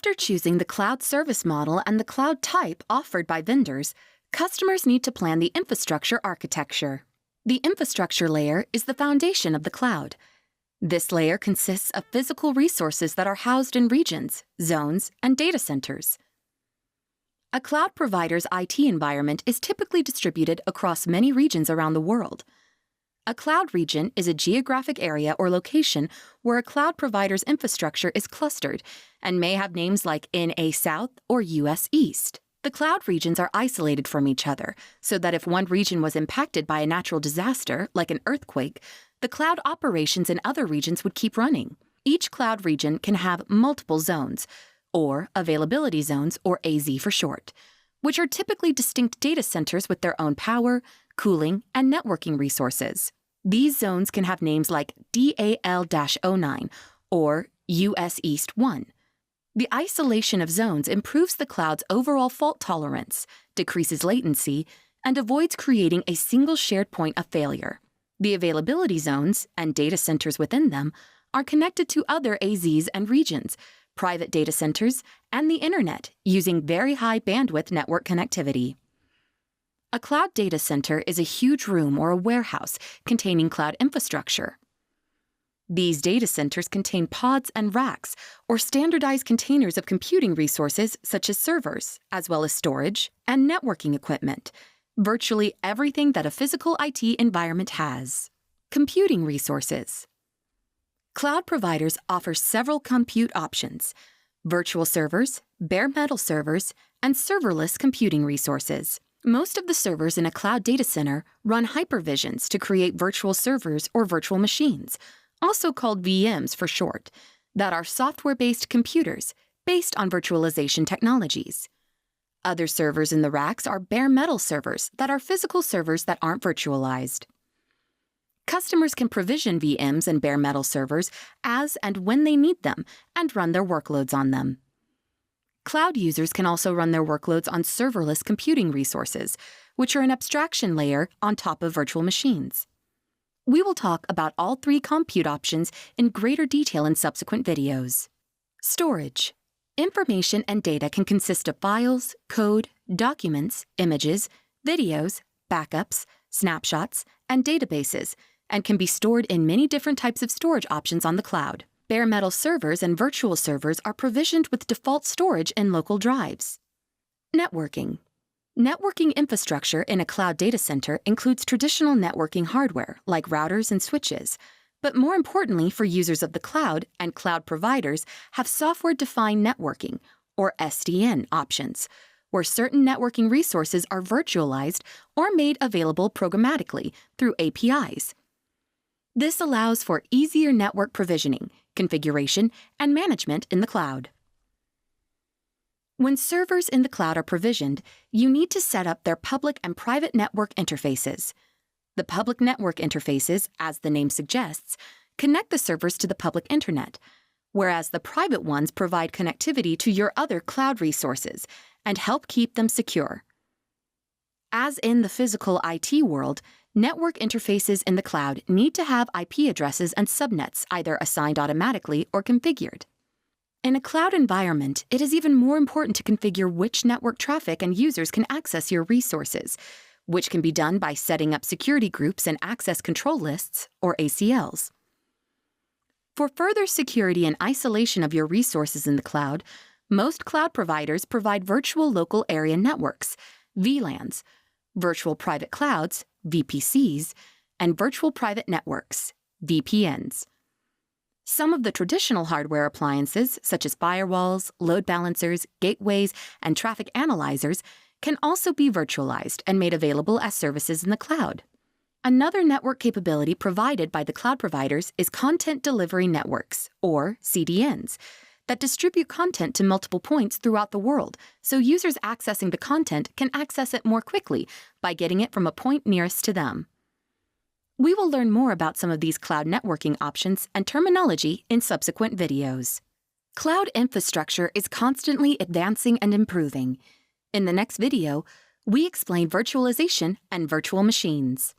After choosing the cloud service model and the cloud type offered by vendors, customers need to plan the infrastructure architecture. The infrastructure layer is the foundation of the cloud. This layer consists of physical resources that are housed in regions, zones, and data centers. A cloud provider's IT environment is typically distributed across many regions around the world. A cloud region is a geographic area or location where a cloud provider's infrastructure is clustered and may have names like NA South or US East. The cloud regions are isolated from each other so that if one region was impacted by a natural disaster, like an earthquake, the cloud operations in other regions would keep running. Each cloud region can have multiple zones, or availability zones, or AZ for short, which are typically distinct data centers with their own power, cooling, and networking resources. These zones can have names like DAL-09 or US East 1. The isolation of zones improves the cloud's overall fault tolerance, decreases latency, and avoids creating a single shared point of failure. The availability zones, and data centers within them, are connected to other AZs and regions, private data centers, and the Internet using very high bandwidth network connectivity. A cloud data center is a huge room or a warehouse containing cloud infrastructure. These data centers contain pods and racks, or standardized containers of computing resources such as servers, as well as storage and networking equipment, virtually everything that a physical IT environment has. Computing resources. Cloud providers offer several compute options: virtual servers, bare metal servers, and serverless computing resources. Most of the servers in a cloud data center run hypervisions to create virtual servers or virtual machines, also called VMs for short, that are software-based computers based on virtualization technologies. Other servers in the racks are bare metal servers that are physical servers that aren't virtualized. Customers can provision VMs and bare metal servers as and when they need them and run their workloads on them. Cloud users can also run their workloads on serverless computing resources, which are an abstraction layer on top of virtual machines. We will talk about all three compute options in greater detail in subsequent videos. Storage. Information and data can consist of files, code, documents, images, videos, backups, snapshots, and databases, and can be stored in many different types of storage options on the cloud. Bare metal servers and virtual servers are provisioned with default storage in local drives. Networking. Networking infrastructure in a cloud data center includes traditional networking hardware like routers and switches, but more importantly for users of the cloud and cloud providers have software-defined networking, or SDN, options, where certain networking resources are virtualized or made available programmatically through APIs. This allows for easier network provisioning, configuration, and management in the cloud. When servers in the cloud are provisioned, you need to set up their public and private network interfaces. The public network interfaces, as the name suggests, connect the servers to the public internet, whereas the private ones provide connectivity to your other cloud resources and help keep them secure. As in the physical IT world, network interfaces in the cloud need to have IP addresses and subnets either assigned automatically or configured. In a cloud environment, it is even more important to configure which network traffic and users can access your resources, which can be done by setting up security groups and access control lists, or ACLs. For further security and isolation of your resources in the cloud, most cloud providers provide virtual local area networks, VLANs, virtual private clouds, VPCs, and virtual private networks, VPNs. Some of the traditional hardware appliances, such as firewalls, load balancers, gateways, and traffic analyzers, can also be virtualized and made available as services in the cloud. Another network capability provided by the cloud providers is content delivery networks, or CDNs, that distribute content to multiple points throughout the world, so users accessing the content can access it more quickly by getting it from a point nearest to them. We will learn more about some of these cloud networking options and terminology in subsequent videos. Cloud infrastructure is constantly advancing and improving. In the next video, we explain virtualization and virtual machines.